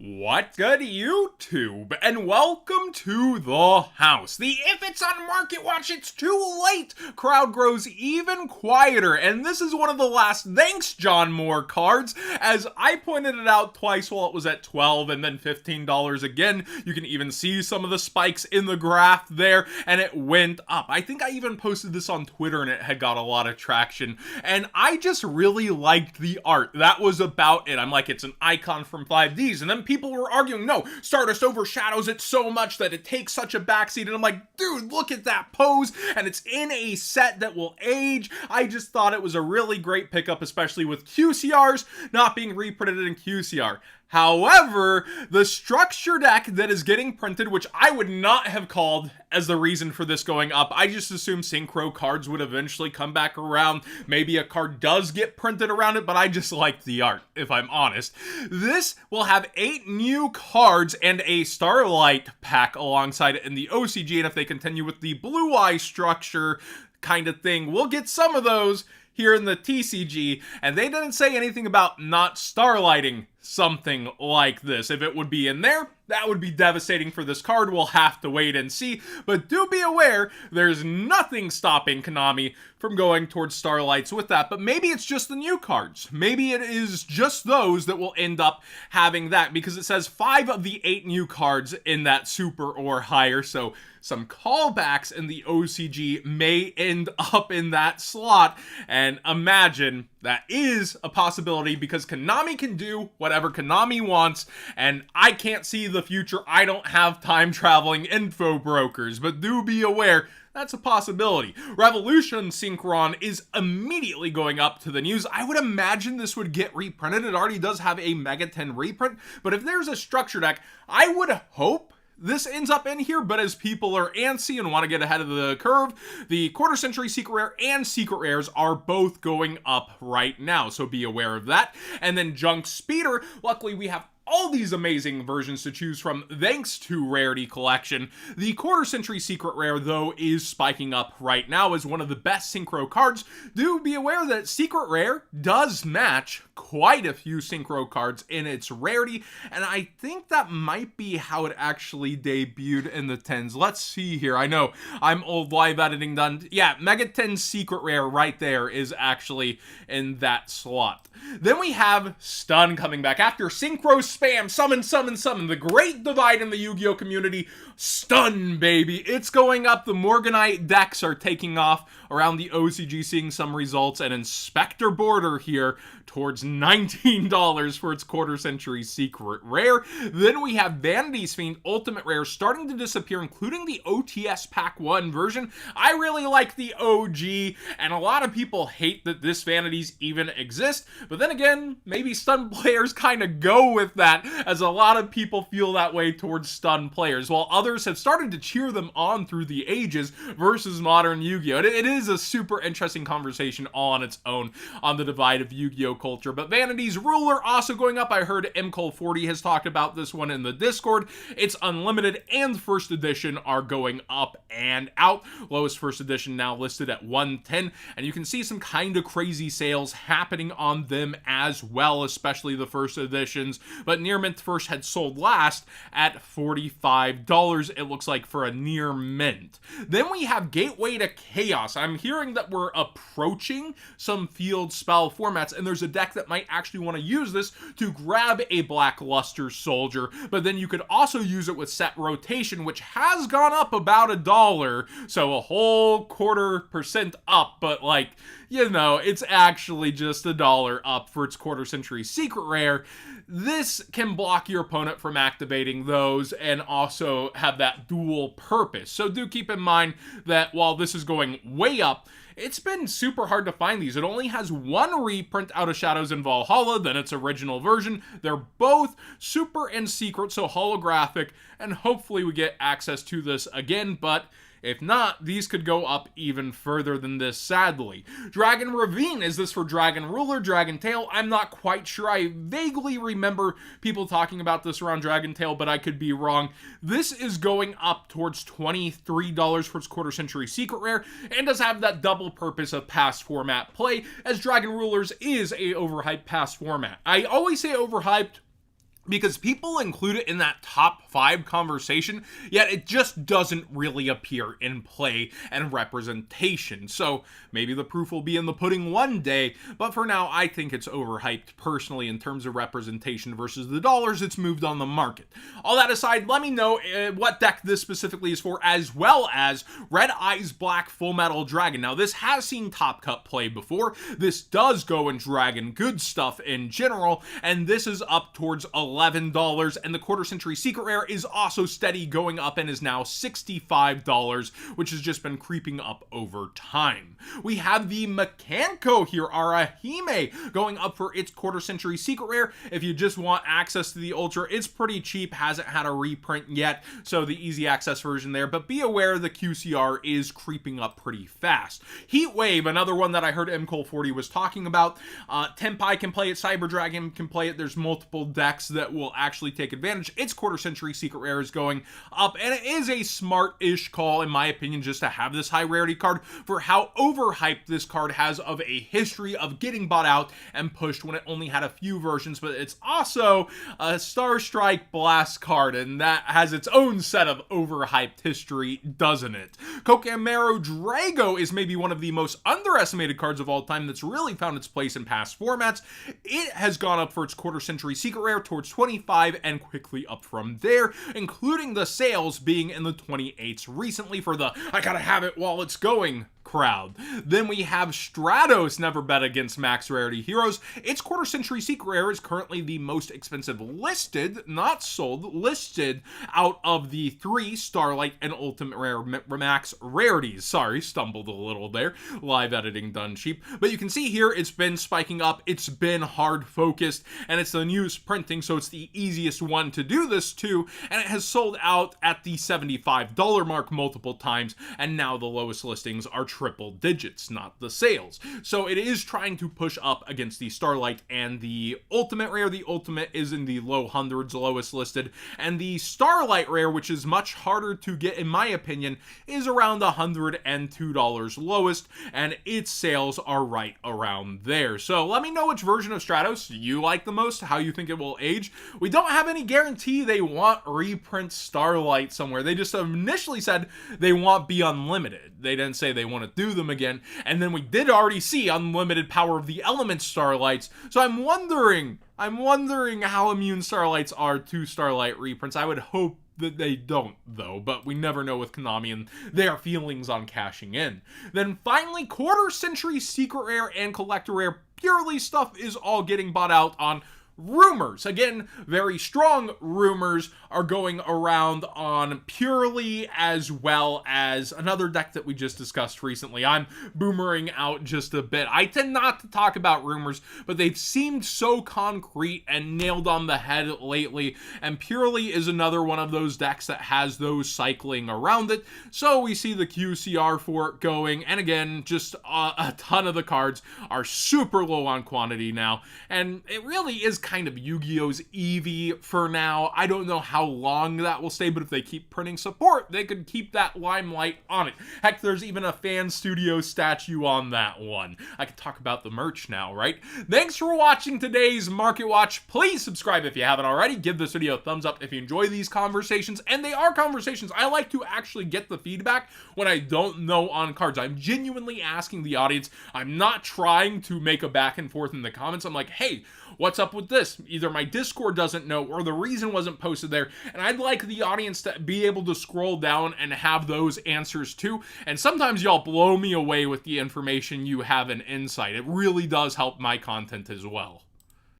What good YouTube, and welcome to the house. The if it's on market watch, it's too late crowd grows even quieter, and this is one of the last thanks John Moore cards, as I pointed it out twice while it was at $12 and then $15 again. You can even see some of the spikes in the graph there, and it went up. I think I even posted this on Twitter and it had got a lot of traction, and I just really liked the art. That was about it. I'm like, it's an icon from 5Ds, and then people were arguing, no, Starlight overshadows it so much that it takes such a backseat, and I'm like, dude, look at that pose, and it's in a set that will age. I just thought it was a really great pickup, especially with QCRs not being reprinted in QCR. However, the structure deck that is getting printed, which I would not have called as the reason for this going up, I just assumed synchro cards would eventually come back around. Maybe a card does get printed around it, but I just like the art, if I'm honest. This will have 8 new cards and a Starlight pack alongside it in the OCG, and if they continue with the blue eye structure kind of thing, we'll get some of those here in the TCG, and they didn't say anything about not starlighting something like this. If it would be in there, that would be devastating for this card. We'll have to wait and see, but do be aware, there's nothing stopping Konami from going towards Starlights with that, but maybe it's just the new cards. Maybe it is just those that will end up having that, because it says 5 of the 8 new cards in that super or higher, so some callbacks in the OCG may end up in that slot, and imagine that is a possibility, because Konami can do whatever Konami wants, and I can't see the future. I don't have time traveling info brokers, but do be aware, that's a possibility. Revolution Synchron is immediately going up to the news. I would imagine this would get reprinted. It already does have a Mega 10 reprint, but if there's a structure deck, I would hope this ends up in here, but as people are antsy and want to get ahead of the curve, the quarter century secret rare and secret rares are both going up right now, so be aware of that. And then Junk Speeder, luckily we have all these amazing versions to choose from thanks to Rarity Collection. The quarter century secret rare, though, is spiking up right now as one of the best synchro cards. Do be aware that secret rare does match quite a few synchro cards in its rarity, and I think that might be how it actually debuted in the 10s. Let's see here. I know I'm old, live editing done. Yeah, Mega 10 secret rare right there is actually in that slot. Then we have Stun coming back after synchro spam, summon, the great divide in the Yu-Gi-Oh community. Stun, baby, it's going up. The Morganite decks are taking off around the OCG, seeing some results, and Inspector Border here towards $19 for its quarter century secret rare. Then we have Vanity Fiend Ultimate Rare starting to disappear, including the OTS Pack 1 version. I really like the OG, and a lot of people hate that this Vanities even exist, but then again, maybe Stun players kind of go with that, as a lot of people feel that way towards Stun players, while others have started to cheer them on through the ages versus modern Yu-Gi-Oh! It is a super interesting conversation all on its own on the divide of Yu-Gi-Oh! Culture. But Vanity's Ruler also going up. I heard MCole40 has talked about this one in the Discord. Its Unlimited and First Edition are going up and out. Lowest First Edition now listed at 110, and you can see some kind of crazy sales happening on them as well, especially the First Editions. But Near Mint First had sold last at $45, it looks like, for a Near Mint. Then we have Gateway to Chaos. I'm hearing that we're approaching some field spell formats, and there's a deck that might actually want to use this to grab a Blackluster Soldier, but then you could also use it with set rotation, which has gone up about $1, so a whole 0.25% up, but like, you know, it's actually just $1 up for its quarter century secret rare. This can block your opponent from activating those and also have that dual purpose. So do keep in mind that while this is going way up, it's been super hard to find these. It only has 1 reprint out of Shadows in Valhalla, then its original version. They're both super and secret, so holographic, and hopefully we get access to this again, but if not, these could go up even further than this, sadly. Dragon Ravine, is this for Dragon Ruler, Dragon Tail? I'm not quite sure. I vaguely remember people talking about this around Dragon Tail, but I could be wrong. This is going up towards $23 for its quarter century secret rare, and does have that double purpose of past format play, as Dragon Rulers is a overhyped past format. I always say overhyped, because people include it in that top 5 conversation, yet it just doesn't really appear in play and representation. So maybe the proof will be in the pudding one day, but for now I think it's overhyped personally in terms of representation versus the dollars it's moved on the market. All that aside, let me know what deck this specifically is for, as well as Red Eyes Black Full Metal Dragon. Now this has seen Top Cut play before, this does go in Dragon Good Stuff in general, and this is up towards $11, and the quarter century secret rare is also steady going up and is now $65, which has just been creeping up over time. We have the Mechano here, Arahime, going up for its quarter century secret rare. If you just want access to the ultra, it's pretty cheap, hasn't had a reprint yet, so the easy access version there, but be aware the QCR is creeping up pretty fast. Heatwave, another one that I heard MCole40 was talking about. Tenpai can play it, Cyber Dragon can play it, there's multiple decks that will actually take advantage. Its quarter century secret rare is going up, and it is a smart-ish call in my opinion just to have this high rarity card for how overhyped this card has of a history of getting bought out and pushed when it only had a few versions, but it's also a Star Strike Blast card, and that has its own set of overhyped history, doesn't it? Kokamaro Drago is maybe one of the most underestimated cards of all time that's really found its place in past formats. It has gone up for its quarter century secret rare towards 25 and quickly up from there, including the sales being in the 28s recently for the I gotta have it while it's going crowd. Then we have Stratos, never bet against max rarity heroes. Its quarter century secret rare is currently the most expensive listed, not sold, listed out of the 3 Starlight and Ultimate Rare max rarities. Sorry, stumbled a little there. Live editing done cheap. But you can see here it's been spiking up, it's been hard focused, and it's the newest printing, so it's the easiest one to do this to, and it has sold out at the $75 mark multiple times, and now the lowest listings are triple digits, not the sales. So it is trying to push up against the Starlight and the Ultimate Rare. The Ultimate is in the low hundreds, lowest listed, and the Starlight Rare, which is much harder to get in my opinion, is around $102 lowest, and its sales are right around there. So let me know which version of Stratos you like the most, how you think it will age. We don't have any guarantee they want reprint Starlight somewhere. They just initially said they want Be Unlimited. They didn't say they want to do them again, and then we did already see Unlimited Power of the Elements Starlights, so I'm wondering how immune Starlights are to Starlight reprints. I would hope that they don't, though, but we never know with Konami and their feelings on cashing in. Then finally, quarter century secret rare and collector rare purely stuff is all getting bought out on rumors. Again, very strong rumors are going around on Purely, as well as another deck that we just discussed recently. I'm boomering out just a bit. I tend not to talk about rumors, but they've seemed so concrete and nailed on the head lately, and Purely is another one of those decks that has those cycling around it, so we see the QCR for it going, and again, just a ton of the cards are super low on quantity now, and it really is kind of Yu-Gi-Oh's Eevee for now. I don't know how long that will stay, but if they keep printing support, they could keep that limelight on it. Heck, there's even a fan studio statue on that one. I could talk about the merch now, right? Thanks for watching today's Market Watch. Please subscribe if you haven't already. Give this video a thumbs up if you enjoy these conversations, and they are conversations. I like to actually get the feedback when I don't know on cards. I'm genuinely asking the audience. I'm not trying to make a back and forth in the comments. I'm like, hey, what's up with this? Either my Discord doesn't know or the reason wasn't posted there, and I'd like the audience to be able to scroll down and have those answers too. And sometimes y'all blow me away with the information you have and insight. It really does help my content as well.